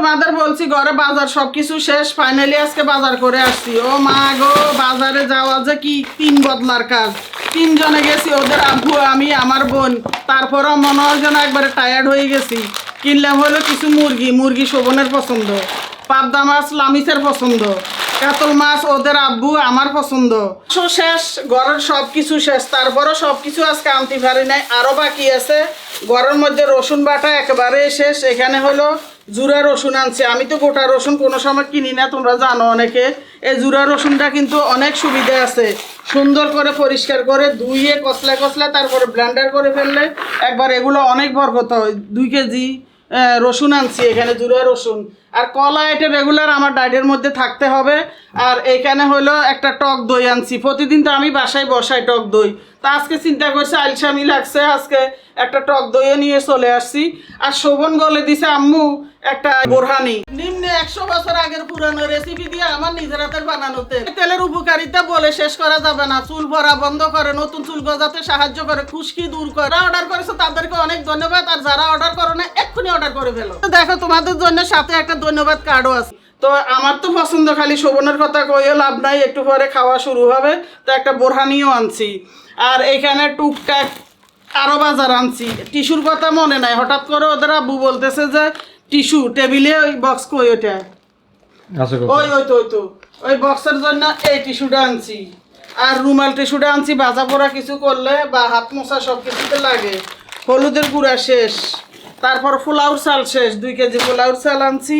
তোমাদের বলছি ঘরে বাজার সবকিছু শেষ, ফাইনালি আজকে বাজার করে আসছি। ও মা গো, বাজারে যাওয়া যে কি তিন বদলার কাজ। তিনজনে গেছি, ওদের আব্বু, আমি, আমার বোন। তারপরও মনে হয় যেন একবারে টায়ার্ড হয়ে গেছি। কিনলাম হলো কিছু মুরগি শোভনের পছন্দ, পাবদা মাছ লামিসের পছন্দ, কাতল মাছ ওদের আব্বু, আমার পছন্দ। শেষ, ঘরের সব কিছু শেষ। তারপরও সব কিছু আজকে আনতে পারি নাই, আরও বাকি আছে। ঘরের মধ্যে রসুন বাটা একেবারে শেষ। এখানে হলো জুরা রসুন আনছি। আমি তো গোটা রসুন কোনো সময় কিনি না, তোমরা জানো অনেকে। এই জুরা রসুনটা কিন্তু অনেক সুবিধা আছে। সুন্দর করে পরিষ্কার করে ধুইয়ে কচলা তারপরে ব্লেন্ডার করে ফেললে একবার এগুলো অনেক বরকত হয়। 2 কেজি রসুন আনছি, এখানে জুরা রসুন। আর কলা এটা রেগুলার আমার ডায়েটের মধ্যে থাকতে হবে। আর এইখানে হলো একটা টক দই আনছি। প্রতিদিন তো আমি বাসায় বসাই টক দই, তা আজকে চিন্তা করছি আলসামি লাগছে, আজকে একটা টক দইও নিয়ে চলে আসছি। আর শোভন বলে দিছে আম্মু একটা বোরহানি, নিম্নে 100 বছর আগের পুরানো রেসিপি দিয়ে আমার নিজের হাতের বানানো তেল। তেলের উপকারিতা বলে শেষ করা যাবে না। চুল পড়া বন্ধ করে, নতুন চুল গজাতে সাহায্য করে, খুশকি দূর করে। অর্ডার করেছে তাদেরকে অনেক ধন্যবাদ। আর যারা অর্ডার করো না, এক্ষুনি অর্ডার করে ফেলো। দেখো তোমাদের জন্য সাথে একটা ধন্যবাদ কার্ডও আছে। তো আমার তো পছন্দ, খালি শোভনের কথা কইও লাভ নাই, একটু পরে খাওয়া শুরু হবে। তো একটা বোরহানিও আনছি। আর এখানে টুকটাক আরও বাজার আনছি। টিস্যুর কথা মনে নাই, হঠাৎ করে ওদের আব্বু বলতেছে যে টিস্যু টেবিলে ওই বক্স কই ওইটা, ওই বক্সের জন্য এই টিস্যুটা আনছি। আর রুমাল টিস্যুটা আনছি, ভাজা পোড়া কিছু করলে বা হাত মোছা সব কিছুতে লাগে। হলুদের গুঁড়া শেষ। তারপর পোলাওর চাল শেষ, 2 কেজি পোলাওর চাল আনছি।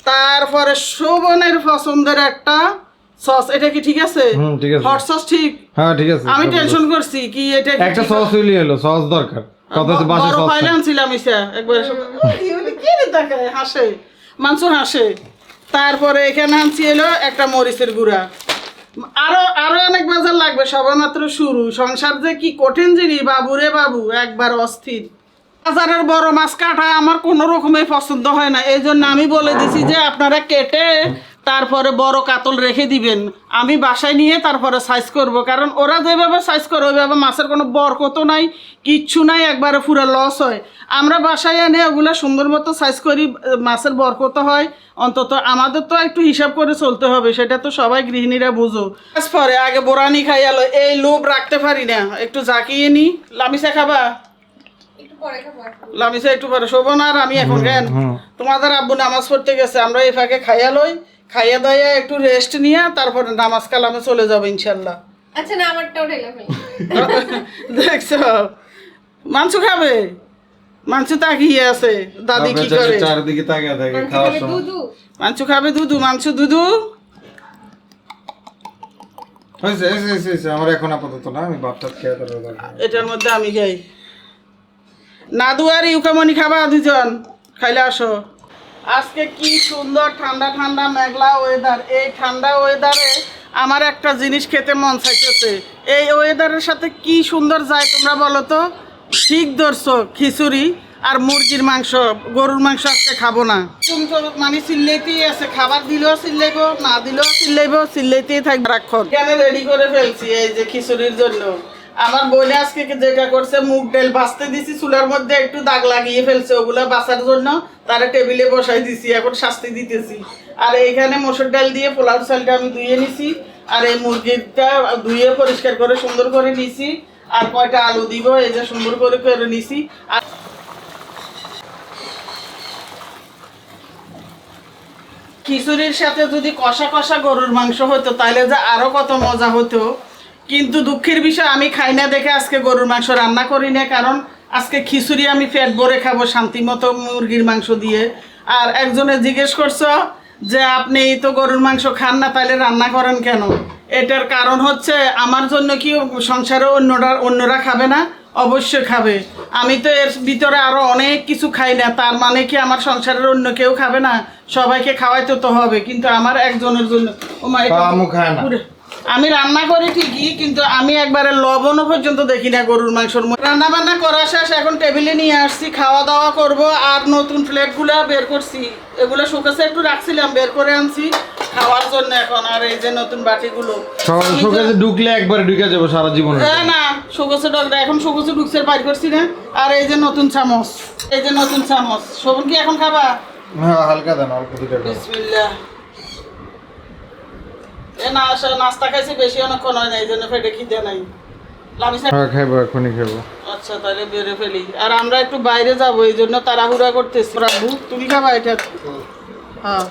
তারপরে শোভনের পছন্দের একটা সস, এটা কি ঠিক আছে? ঠিক আছে, হট সস ঠিক? হ্যাঁ ঠিক আছে। আমি টেনশন করছি কি এটা একটা সস হইলি হলো, সস দরকার। কত তো বাসা সস ফাইনান্সিলাম ইসা একবার কি রে তাকায় হাসে, মাংস হাসে। তারপরে এখানে আনছি এলো একটা মরিচের গুঁড়া। আরো অনেক বাজার লাগবে, সবে মাত্র শুরু। সংসার যে কি কঠিন জিনিস বাবু রে বাবু, একবার অস্থির। বাজারের বড় মাছ কাটা আমার কোনো রকমের পছন্দ হয় না, এই জন্য আমি বলে দিছি যে আপনারা কেটে তারপরে বড় কাতল রেখে দিবেন। আমি বাসায় নিয়ে তারপরে সাইজ করব, কারণ ওরা যেভাবে সাইজ করে ওইভাবে মাছের কোনো বরকত নাই, কিচ্ছু নাই, একবারে পুরো লস হয়। আমরা বাসায় এনে ওগুলো সুন্দর মতো সাইজ করি, মাছের বরকত হয়। অন্তত আমাদের তো একটু হিসাব করে চলতে হবে, সেটা তো সবাই গৃহিণীরা বুঝো। পরে আগে বোরানি খাইয়ালো, এই লোভ রাখতে পারি না, একটু জাকিয়ে নি। লামিসা খাবা? লামিসা একটু পরে। শোভন আর আমি এখন কেন, তোমাদের আব্বু নামাজ পড়তে গেছে, আমরা এই ফাঁকে খাইয়া লই, খাইয়া দাইয়া একটু রেস্ট নিয়ে তারপরে নামাজ কালামে চলে যাবো ইনশাল্লাহ। আচ্ছা না, আমারটাও ঢেলা ফেল। দেখছো মাংস খাবে, মাংস তাকিয়ে আছে দাদি কি করে, চারদিকে তাকিয়ে থাকে খাওয়ার সময়। মাংস খাবে, মাংস দুধু হয়েছে আমার এখন আপাতত না, আমি ভাতটা খেয়ে তারপর এটার মধ্যে আমি খাই। নাদু আর ইউকামনি খাবা দুজন, খাইলে আসো। আজকে কি সুন্দর ঠান্ডা ঠান্ডা মেঘলা ওয়েদার। এই ঠান্ডা ওয়েদারে আমার একটা জিনিস খেতে মন চাইতেছে। এই ওয়েদারের সাথে কি সুন্দর যায় তোমরা বলো তো? ঠিক ধরছো, খিচুড়ি আর মুরগির মাংস। গরুর মাংস আজকে খাবো না, মানে চিল্লাইতেই আছে। খাবার দিলেও চিল্লাইবো, না দিলেও চিল্লাইতেই থাকবে রাক্ষণ। কেন রেডি করে ফেলছি এই যে খিচুড়ির জন্য। আমার বোনে আজকে যেটা করছে, মুগ ডাল ভাজতে দিছি চুলার মধ্যে, একটু দাগ লাগিয়ে ফেলছে, ওগুলা বাঁচার জন্য তারা টেবিলে বসাই দিছি, এখন শাস্তি দিতেছি। আর এইখানে মসুর ডাল দিয়ে পোলাও চালটা আমি ধুয়ে নিছি, আর এই মুরগিটা ধুয়ে পরিষ্কার করে সুন্দর করে নিছি। আর কয়টা আলু দিব, এই যে সুন্দর করে করে নিছি। আর খিচুড়ির সাথে যদি কষা কষা গরুর মাংস হতো তাহলে যে আরো কত মজা হতো। কিন্তু দুঃখের বিষয় আমি খাই না দেখে আজকে গরুর মাংস রান্না করি না, কারণ আজকে খিচুড়ি আমি পেট ভরে খাবো শান্তি মতো মুরগির মাংস দিয়ে। আর একজনে জিজ্ঞেস করছো যে আপনি তো গরুর মাংস খান না, তাহলে রান্না করেন কেন? এটার কারণ হচ্ছে আমার জন্য কি সংসারে অন্যরা খাবে না? অবশ্যই খাবে। আমি তো এর ভিতরে আরো অনেক কিছু খাই না, তার মানে কি আমার সংসারের অন্য কেউ খাবে না? সবাইকে খাওয়াইতে তো হবে, কিন্তু আমার একজনের জন্য। আমি রান্না করি ঠিকই, কিন্তু আমি একবারে লবণও পর্যন্ত দেখি না গরুর মাংসর মধ্যে। রান্না বান্না করা শেষ, এখন টেবিলে নিয়ে আসছি, খাওয়া দাওয়া করব। আর নতুন প্লেটগুলো বের করছি, এগুলো শুকাছে একটু রাখছিলাম, বের করে আনছি খাওয়ার জন্য এখন। আর এই যে নতুন বাটিগুলো শুকাছে ঢুকলে একবারে ঢুকে যাবো সারা জীবন। না শুকাছে ডগরা, এখন শুকাছে ঢুকছে বাইর করছি না। আর এই যে নতুন চামচ, এই যে নতুন চামচ। শোভন কি এখন খাবা? হ্যাঁ হালকা দেন, অল্প 2 টাকা। বিসমিল্লাহ। নাস্তা খাইছি বেশি অনেকক্ষণ হয় না, এই জন্য পেটে খিদে নাই। লামিস না? হ্যাঁ খাইবো, এখনই খাইবো। আচ্ছা তাহলে বেড়ে ফেলি। আর আমরা একটু বাইরে যাবো, এই জন্য তাড়াহুড়া করতেছি। রাখবো, তুমি খাবা এটা? হ্যাঁ,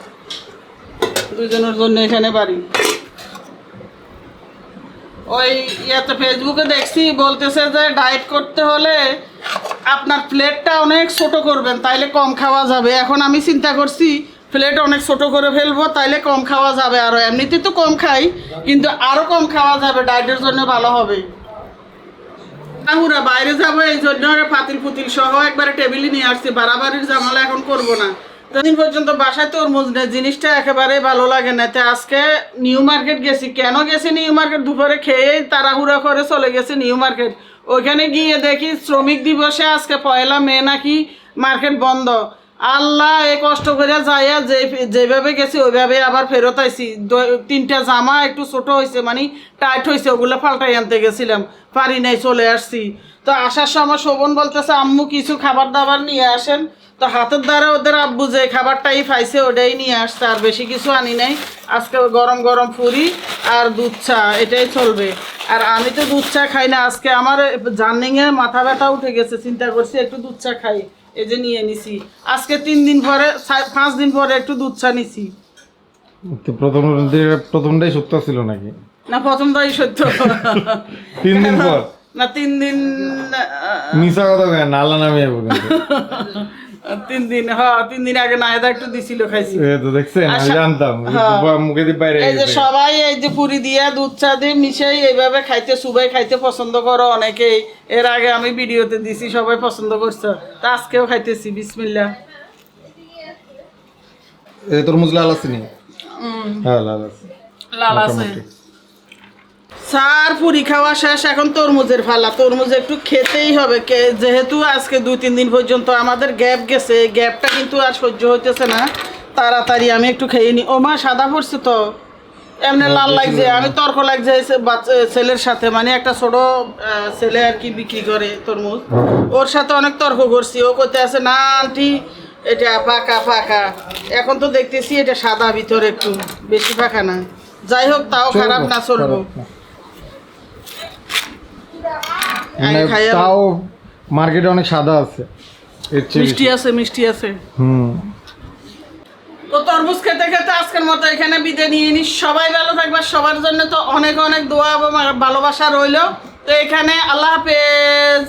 দুজনের জন্য এখানে বাড়ি। ওই ইয়াতে ফেসবুকে দেখছি বলতেছে যে ডায়েট করতে হলে আপনার প্লেটটা অনেক ছোট করবেন, তাইলে কম খাওয়া যাবে। এখন আমি চিন্তা করছি প্লেট অনেক ছোট করে ফেলবো, তাইলে কম খাওয়া যাবে। আরও এমনিতে তো কম খাই, কিন্তু আরও কম খাওয়া যাবে, ডায়েটের জন্য ভালো হবে। আমরা বাইরে যাবো, এই জন্য পাতিল পুতিল সহ একবারে টেবিলে নিয়ে আসছি। বাড়াবাড়ির জামালা এখন করবো না। দিন পর্যন্ত বাসায় তরমুজ নেই, জিনিসটা একেবারে ভালো লাগে না। তো আজকে নিউ মার্কেট গেছি। কেন গেছি নিউ মার্কেট? দুপুরে খেয়ে তাড়াহুড়া করে চলে গেছি নিউ মার্কেট। ওইখানে গিয়ে দেখি শ্রমিক দিবসে আজকে 1 মে নাকি মার্কেট বন্ধ। আল্লাহ এ কষ্ট করে যাইয়া যেভাবে গেছি ওইভাবে আবার ফেরত আইছি। 3টা জামা একটু ছোট হয়েছে, মানে টাইট হয়েছে, ওগুলো পাল্টাই আনতে গেছিলাম, পারি নাই, চলে আসছি। তো আসার সময় শোভন বলতেছে আম্মু কিছু খাবার দাবার নিয়ে আসেন। তো হাতের দ্বারা ওদের আব্বু যে খাবারটাই পাইছে ওটাই নিয়ে আসছে, আর বেশি কিছু আনি নাই। আজকে গরম গরম পুরি আর দুধ চা, এটাই চলবে। আর আমি তো দুধ চা খাই না, আজকে আমার জার্নিংয়ে মাথা ব্যথা উঠে গেছে, চিন্তা করছি একটু দুধ চা খাই, এই যে নিয়ে নিছি। আজকে 3 দিন পরে 5 দিন পরে একটু দুধ চা নিছি। তো প্রথমটাই সত্য ছিল নাকি? না প্রথমটাই সত্য। 3 দিন পর না 3 দিন মিশা কথা কয় না, আল্লাহ নামে যাবো কিন্তু। 3 দিন, হ্যাঁ 3 দিন আগে নায়দা একটু দিছিল, খাইছি। এই তো দেখছেন, আমি জানতাম মুখে দিয়ে বাইরে এই যে গেছে। সবাই এই যে পুরি দিয়া দুধ চা দিয়ে মিশাই এইভাবে খাইতে, সুবাই খাইতে পছন্দ করো অনেকেই। এর আগে আমি ভিডিওতে দিছি, সবাই পছন্দ করছে। তা আজকেও খাইতেছি। বিসমিল্লাহ। এই তরমুজ লাল আছে নি? হ্যাঁ লাল আছে। লাল আছে। স্যার পুরি খাওয়া শেষ, এখন তরমুজের ফালা। তরমুজ একটু খেতেই হবে, যেহেতু আজকে 2-3 দিন পর্যন্ত আমাদের গ্যাপ গেছে। এই গ্যাপটা কিন্তু আর সহ্য হইতেছে না, তাড়াতাড়ি আমি একটু খেয়ে নিই। ও মা সাদা পড়ছে তো, এমনি লাল লাগছে। আমি তর্ক লাগছে ছেলের সাথে, মানে একটা ছোট ছেলে আর কি বিক্রি করে তরমুজ, ওর সাথে অনেক তর্ক করছি। ও করতে আছে না আন্টি এটা পাকা পাকা। এখন তো দেখতেছি এটা সাদা, ভিতরে একটু বেশি পাকা না। যাই হোক, তাও খারাপ না, চলবো। মানে তাও মার্কেটে অনেক সাদা আছে, এর চেয়ে মিষ্টি বেশি। আছে, মিষ্টি আছে। হুম। তো তরমুজ খেতে খেতে আজকের মতো এখানে বিদায় নিয়ে নিস। সবাই ভালো থাকবে, সবার জন্য তো অনেক অনেক দোয়া এবং ভালোবাসা রইল। তো এখানে আল্লাহ হাফেজ।